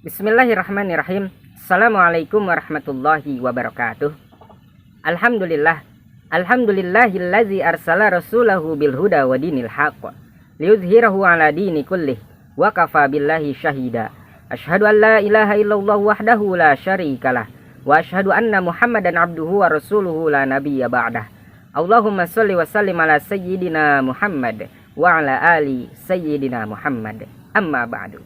Bismillahirrahmanirrahim. Assalamualaikum warahmatullahi wabarakatuh. Alhamdulillah. Alhamdulillahillazi arsala rasulahu bil huda wa dinil haqq liyuzhirahu ala dini kullih wa kafa billahi syahida. Asyhadu an la ilaha illallah wahdahu la syarikalah wa asyhadu anna Muhammadan abduhu wa rasuluhu la nabiyya ba'dah. Allahumma shalli wa sallim ala sayyidina Muhammad wa ala ali sayyidina Muhammad. Amma ba'du.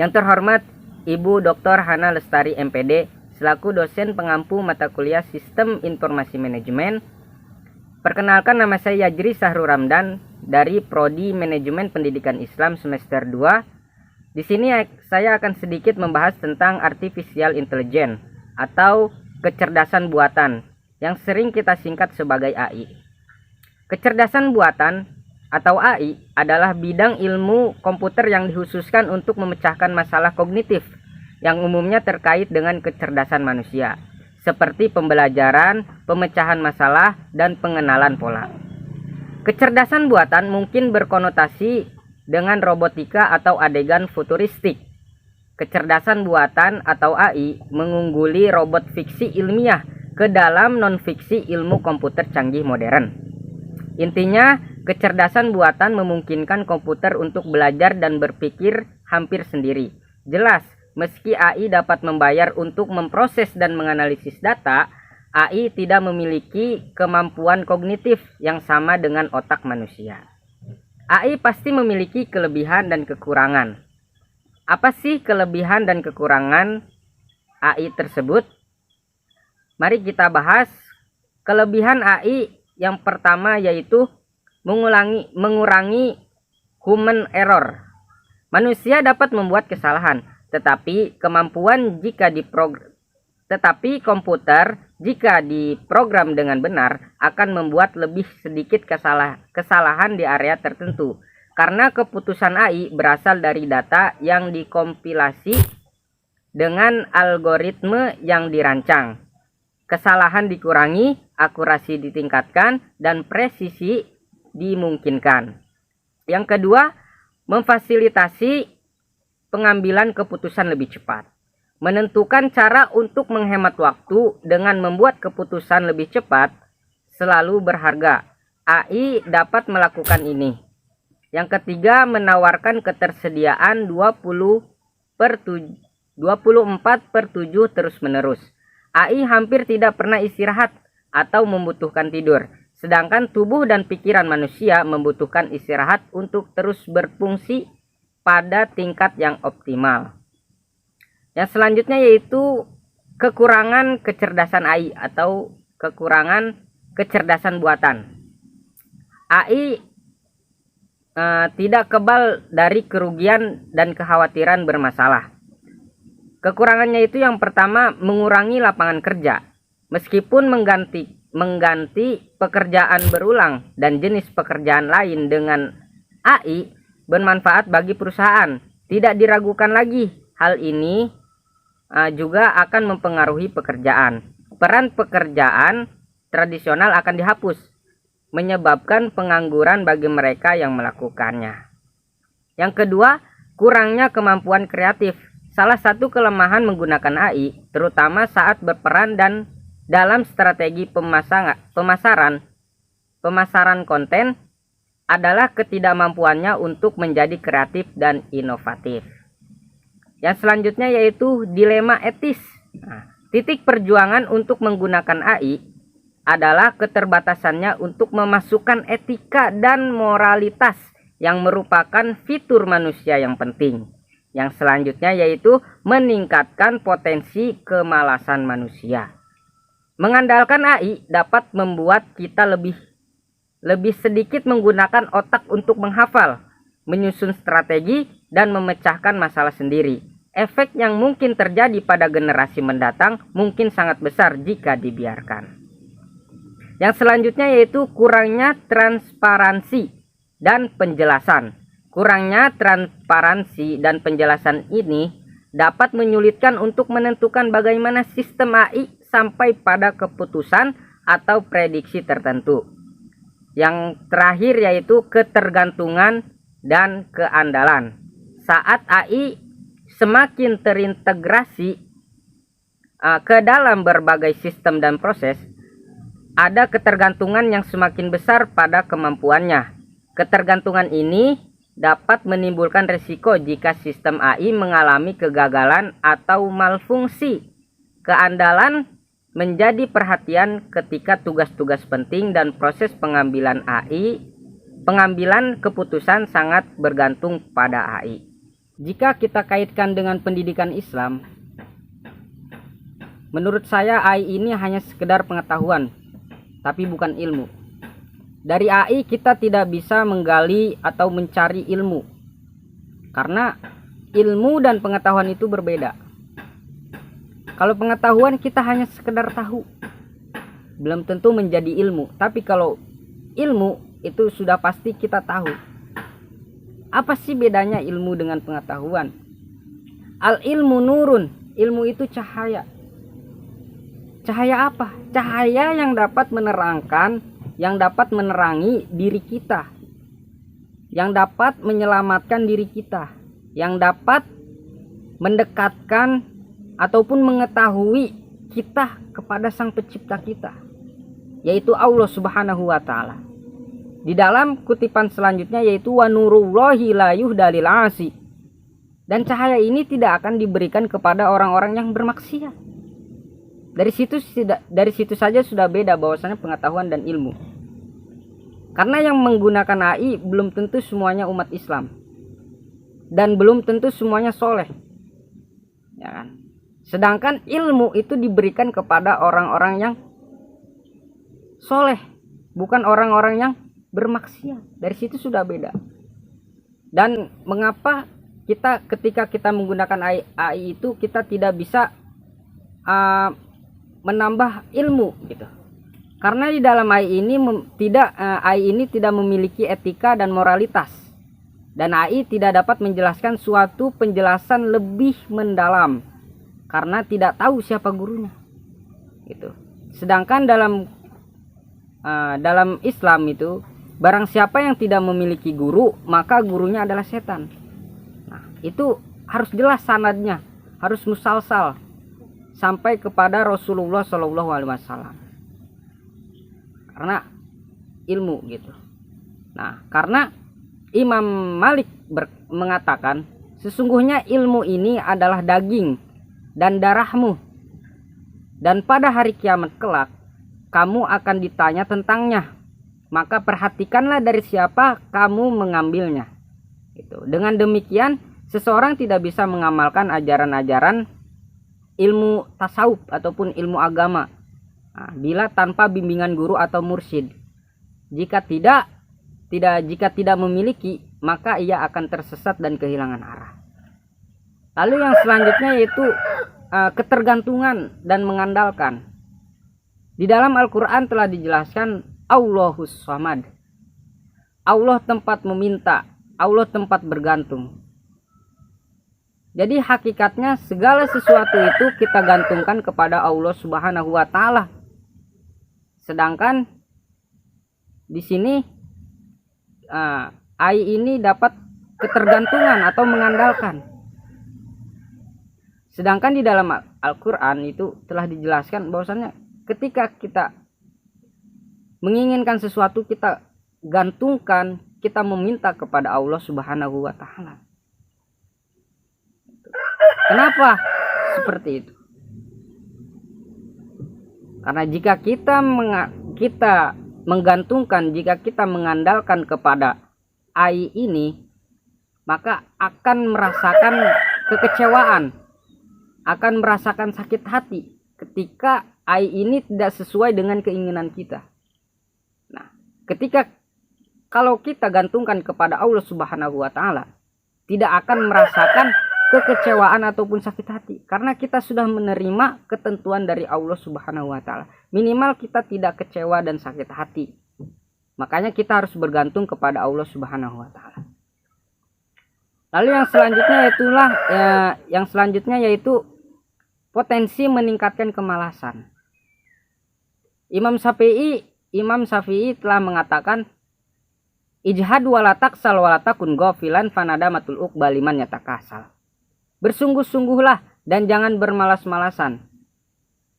Yang terhormat Ibu Dr. Hana Lestari MPD selaku dosen pengampu mata kuliah Sistem Informasi Manajemen. Perkenalkan, nama saya Yajri Sahrul Ramdan dari Prodi Manajemen Pendidikan Islam semester 2. Di sini saya akan sedikit membahas tentang artificial intelligence atau kecerdasan buatan yang sering kita singkat sebagai AI. Kecerdasan buatan atau AI adalah bidang ilmu komputer yang dikhususkan untuk memecahkan masalah kognitif yang umumnya terkait dengan kecerdasan manusia, seperti pembelajaran, pemecahan masalah, dan pengenalan pola. Kecerdasan buatan mungkin berkonotasi dengan robotika atau adegan futuristik. Kecerdasan buatan atau AI mengungguli robot fiksi ilmiah ke dalam non-fiksi ilmu komputer canggih modern. Intinya, kecerdasan buatan memungkinkan komputer untuk belajar dan berpikir hampir sendiri. Jelas, meski AI dapat membayar untuk memproses dan menganalisis data, AI tidak memiliki kemampuan kognitif yang sama dengan otak manusia. AI pasti memiliki kelebihan dan kekurangan. Apa sih kelebihan dan kekurangan AI tersebut? Mari kita bahas. Kelebihan AI yang pertama yaitu mengurangi human error. Manusia dapat membuat kesalahan, tetapi komputer jika diprogram dengan benar akan membuat lebih sedikit kesalahan di area tertentu, karena keputusan AI berasal dari data yang dikompilasi dengan algoritme yang dirancang. Kesalahan dikurangi, akurasi ditingkatkan, dan presisi dimungkinkan. Yang kedua, memfasilitasi pengambilan keputusan lebih cepat. Menentukan cara untuk menghemat waktu dengan membuat keputusan lebih cepat selalu berharga. AI dapat melakukan ini. Yang ketiga, menawarkan ketersediaan 24/7 terus-menerus. AI hampir tidak pernah istirahat atau membutuhkan tidur, sedangkan tubuh dan pikiran manusia membutuhkan istirahat untuk terus berfungsi pada tingkat yang optimal. Yang selanjutnya yaitu kekurangan kecerdasan AI atau kekurangan kecerdasan buatan. AI tidak kebal dari kerugian dan kekhawatiran bermasalah. Kekurangannya itu yang pertama, mengurangi lapangan kerja. Meskipun mengganti pekerjaan berulang dan jenis pekerjaan lain dengan AI bermanfaat bagi perusahaan, tidak diragukan lagi. Hal ini juga akan mempengaruhi pekerjaan. Peran pekerjaan tradisional akan dihapus, menyebabkan pengangguran bagi mereka yang melakukannya. Yang kedua, kurangnya kemampuan kreatif. Salah satu kelemahan menggunakan AI, terutama saat berperan dan dalam strategi pemasaran konten, adalah ketidakmampuannya untuk menjadi kreatif dan inovatif. Yang selanjutnya yaitu dilema etis. Titik perjuangan untuk menggunakan AI adalah keterbatasannya untuk memasukkan etika dan moralitas yang merupakan fitur manusia yang penting. Yang selanjutnya yaitu meningkatkan potensi kemalasan manusia. Mengandalkan AI dapat membuat kita lebih sedikit menggunakan otak untuk menghafal, menyusun strategi, dan memecahkan masalah sendiri. Efek yang mungkin terjadi pada generasi mendatang mungkin sangat besar jika dibiarkan. Yang selanjutnya yaitu kurangnya transparansi dan penjelasan. Kurangnya transparansi dan penjelasan ini dapat menyulitkan untuk menentukan bagaimana sistem AI sampai pada keputusan atau prediksi tertentu. Yang terakhir yaitu ketergantungan dan keandalan. Saat AI semakin terintegrasi ke dalam berbagai sistem dan proses, ada ketergantungan yang semakin besar pada kemampuannya. Ketergantungan ini dapat menimbulkan risiko jika sistem AI mengalami kegagalan atau malfungsi. Keandalan menjadi perhatian ketika tugas-tugas penting dan proses pengambilan keputusan sangat bergantung pada AI. Jika kita kaitkan dengan pendidikan Islam, menurut saya AI ini hanya sekedar pengetahuan, tapi bukan ilmu. Dari AI kita tidak bisa menggali atau mencari ilmu, karena ilmu dan pengetahuan itu berbeda. Kalau pengetahuan kita hanya sekedar tahu, belum tentu menjadi ilmu. Tapi kalau ilmu itu sudah pasti kita tahu. Apa sih bedanya ilmu dengan pengetahuan? Al ilmu nurun, ilmu itu cahaya. Cahaya apa? Cahaya yang dapat menerangkan, yang dapat menerangi diri kita, yang dapat menyelamatkan diri kita, yang dapat mendekatkan ataupun mengetahui kita kepada Sang Pencipta kita, yaitu Allah Subhanahu wa Ta'ala. Di dalam kutipan selanjutnya yaitu wa nurullahi la yuhdalil asi. Dan cahaya ini tidak akan diberikan kepada orang-orang yang bermaksiat. Dari situ saja sudah beda bahwasanya pengetahuan dan ilmu. Karena yang menggunakan AI belum tentu semuanya umat Islam, dan belum tentu semuanya soleh, ya kan? Sedangkan ilmu itu diberikan kepada orang-orang yang soleh, bukan orang-orang yang bermaksiat. Dari situ sudah beda. Dan mengapa ketika kita menggunakan AI itu kita tidak bisa menambah ilmu gitu? Karena di dalam AI ini tidak memiliki etika dan moralitas, dan AI tidak dapat menjelaskan suatu penjelasan lebih mendalam karena tidak tahu siapa gurunya gitu. Sedangkan dalam Islam itu, barang siapa yang tidak memiliki guru, maka gurunya adalah setan. Nah, itu harus jelas sanadnya, harus musalsal sampai kepada Rasulullah SAW. Karena ilmu gitu. Nah, karena Imam Malik mengatakan, sesungguhnya ilmu ini adalah daging dan darahmu, dan pada hari kiamat kelak kamu akan ditanya tentangnya, maka perhatikanlah dari siapa kamu mengambilnya. Dengan demikian seseorang tidak bisa mengamalkan ajaran-ajaran ilmu tasawuf ataupun ilmu agama bila tanpa bimbingan guru atau mursyid. Jika tidak memiliki, maka ia akan tersesat dan kehilangan arah. Lalu yang selanjutnya yaitu ketergantungan dan mengandalkan. Di dalam Al-Quran telah dijelaskan Allahus Samad. Allah tempat meminta, Allah tempat bergantung. Jadi hakikatnya segala sesuatu itu kita gantungkan kepada Allah Subhanahu wa Ta'ala. Sedangkan di sini AI ini dapat ketergantungan atau mengandalkan. Sedangkan di dalam Al-Quran itu telah dijelaskan bahwasannya ketika kita menginginkan sesuatu, kita gantungkan, kita meminta kepada Allah Subhanahu wa Ta'ala. Kenapa seperti itu? Karena jika kita menggantungkan, jika kita mengandalkan kepada AI ini, maka akan merasakan kekecewaan, akan merasakan sakit hati ketika AI ini tidak sesuai dengan keinginan kita. Nah, kalau kita gantungkan kepada Allah Subhanahu wa Ta'ala, tidak akan merasakan kekecewaan ataupun sakit hati, karena kita sudah menerima ketentuan dari Allah Subhanahu wa Ta'ala. Minimal kita tidak kecewa dan sakit hati. Makanya kita harus bergantung kepada Allah Subhanahu wa Ta'ala. Lalu yang selanjutnya yaitu potensi meningkatkan kemalasan. Imam Syafi'i telah mengatakan, ijhad wala taksal wala takun ghafilan fanadamatul uqbaliman yatakasal. Bersungguh-sungguhlah dan jangan bermalas-malasan.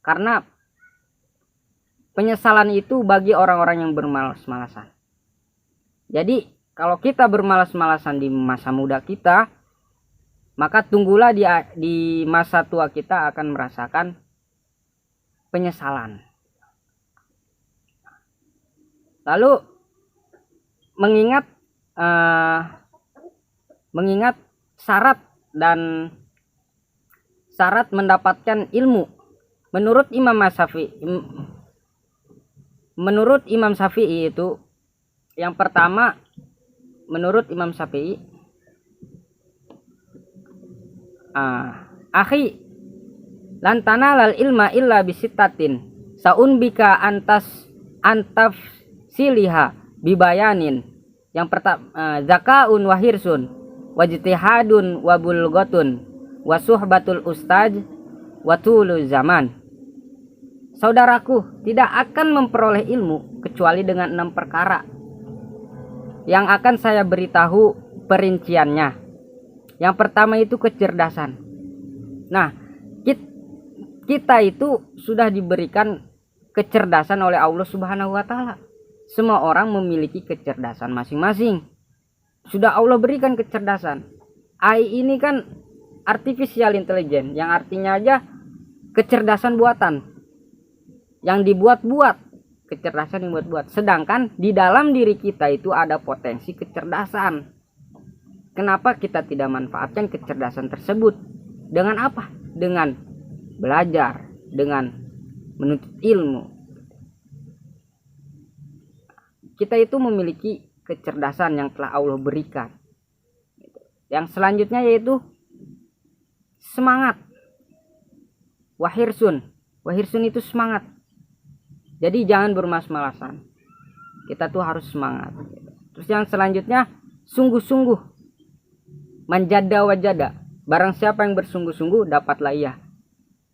Karena penyesalan itu bagi orang-orang yang bermalas-malasan. Jadi kalau kita bermalas-malasan di masa muda kita, maka tunggulah di masa tua kita akan merasakan penyesalan. Lalu mengingat syarat mendapatkan ilmu menurut Imam Syafi'i itu, yang pertama menurut Imam Syafi'i, akhi lan tanalal ilma illa bisittatin saunbika antaf siliha bibayanin. Yang pertama zakaun wa hirsun wajtihadun wa bulghatun wa suhbatul ustaz wa tulu zaman. Saudaraku tidak akan memperoleh ilmu kecuali dengan 6 perkara yang akan saya beritahu perinciannya. Yang pertama itu kecerdasan. Nah, kita itu sudah diberikan kecerdasan oleh Allah Subhanahu wa taala. Semua orang memiliki kecerdasan masing-masing. Sudah Allah berikan kecerdasan. AI ini kan artificial intelligence, yang artinya aja kecerdasan buatan yang dibuat-buat, kecerdasan yang dibuat-buat. Sedangkan di dalam diri kita itu ada potensi kecerdasan. Kenapa kita tidak manfaatkan kecerdasan tersebut? Dengan apa? Dengan belajar, dengan menuntut ilmu. Kita itu memiliki kecerdasan yang telah Allah berikan. Yang selanjutnya yaitu semangat. Wahirsun itu semangat. Jadi jangan bermalas-malasan. Kita tuh harus semangat. Terus yang selanjutnya sungguh-sungguh. Manjada wajada. Barang siapa yang bersungguh-sungguh dapatlah ia.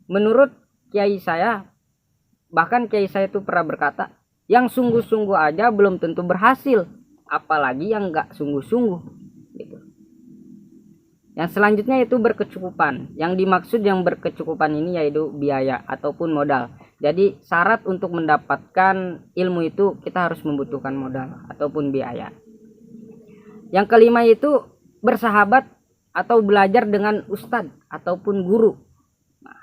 Menurut kiai saya, bahkan kiai saya itu pernah berkata, yang sungguh-sungguh aja belum tentu berhasil, apalagi yang enggak sungguh-sungguh gitu. Yang selanjutnya itu berkecukupan. Yang dimaksud yang berkecukupan ini yaitu biaya ataupun modal. Jadi syarat untuk mendapatkan ilmu itu kita harus membutuhkan modal ataupun biaya. Yang kelima itu bersahabat atau belajar dengan ustadz ataupun guru. Nah,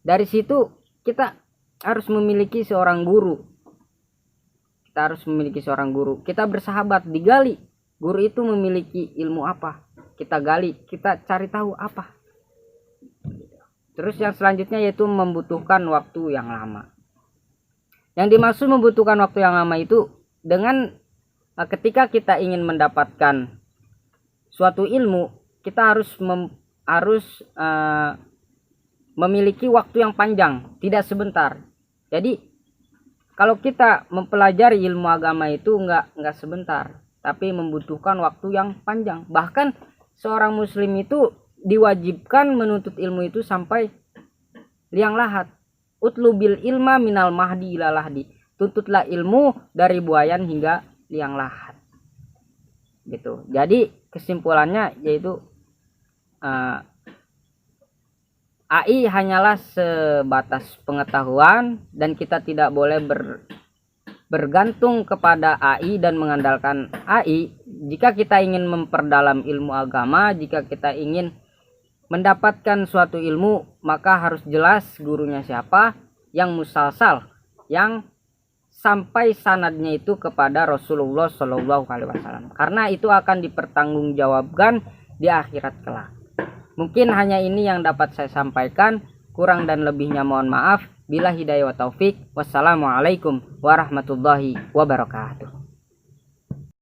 dari situ kita harus memiliki seorang guru. Kita bersahabat, digali. Guru itu memiliki ilmu apa? Kita gali, kita cari tahu apa. Terus yang selanjutnya yaitu membutuhkan waktu yang lama. Yang dimaksud membutuhkan waktu yang lama itu dengan ketika kita ingin mendapatkan suatu ilmu, kita harus memiliki waktu yang panjang, tidak sebentar. Jadi kalau kita mempelajari ilmu agama itu enggak sebentar, tapi membutuhkan waktu yang panjang. Bahkan seorang muslim itu diwajibkan menuntut ilmu itu sampai liang lahat. Utlubil ilma minal mahdi ila lahdi. Tuntutlah ilmu dari buayan hingga liang lahat. Gitu. Jadi kesimpulannya yaitu AI hanyalah sebatas pengetahuan dan kita tidak boleh bergantung kepada AI dan mengandalkan AI. Jika kita ingin memperdalam ilmu agama, jika kita ingin mendapatkan suatu ilmu, maka harus jelas gurunya siapa, yang musalsal, yang sampai sanadnya itu kepada Rasulullah Shallallahu Alaihi Wasallam. Karena itu akan dipertanggungjawabkan di akhirat kelak. Mungkin hanya ini yang dapat saya sampaikan. Kurang dan lebihnya mohon maaf. Bila hidayah wa taufik. Wassalamualaikum warahmatullahi wabarakatuh.